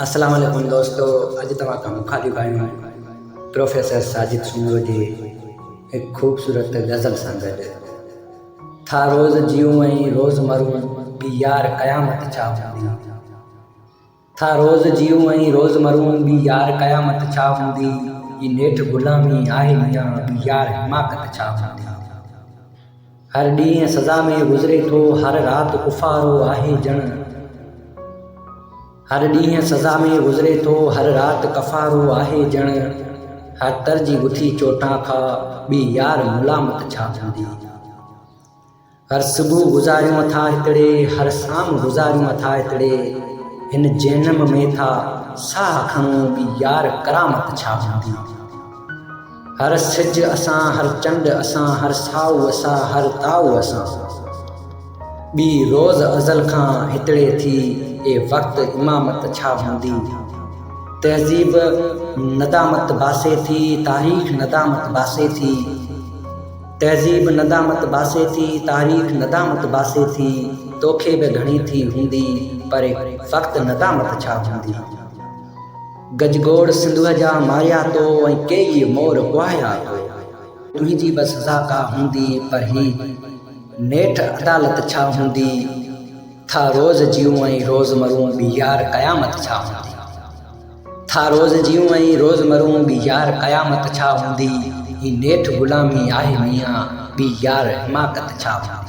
अस्सलाम वालेकुम दोस्तों, अज तव्हां खां मुखातिब आहियूं प्रोफेसर साजिद सुमरो जी एक खूबसूरत गज़ल सां गॾु। था रोज़ जियूं ऐं रोज़ मरूं बि यार क़यामत छा हूंदी। था रोज़ जियूं ऐं रोज़ मरूं बि यार क़यामत छा हूंदी। ही नेठि ग़ुलामी आहे मियां बि यार हिमाकत छा हूंदी। हर ॾींहुं सज़ा में गुज़रे थो, हर राति कुफ़ारो आहे ॼण। हर ॾींहुं सज़ा में गुज़रे थो, हर राति कफ़ारो आहे ॼण। हर तरजी गुथी चोटां खां ॿी यार मुलामत छा हूंदी। हर सुबुह गुज़ारियूं था हितड़े, हर शाम गुज़ारियूं था हितड़े। हिन जनम में था साह खणूं ॿी यार करामत छा हूंदी। हर सिज असां, हर चंड असां, हर साउ असां, हर ताउ असां। ॿी रोज़ अज़ल खां हितड़े थी ए वक़्तु इमामत छा हूंदी। तहज़ीब नदामत बासे थी, तारीख़ नदामत बासे थी। तहज़ीब नदामत बासे थी, तारीख़ नदामत बासे थी। तोखे बि घणी थी हूंदी, पर वक़्तु नदामत छा हूंदी। गजगोड़ सिंधुअ जा मारिया तो ऐं कई मोर कुहाया तो। तुंहिंजी बि सज़ा का हूंदी, पर ही नेठि अदालत छा हूंदी। था रोज़ जियूं ऐं रोज़ मरूं बि यार क़यामत छा हूंदी। था रोज़ जियूं ऐं रोज़ मरूं बि यार क़यामत छा हूंदी। ही नेठि ग़ुलामी आहे मियां बि यार हिमाकत छा हूंदी।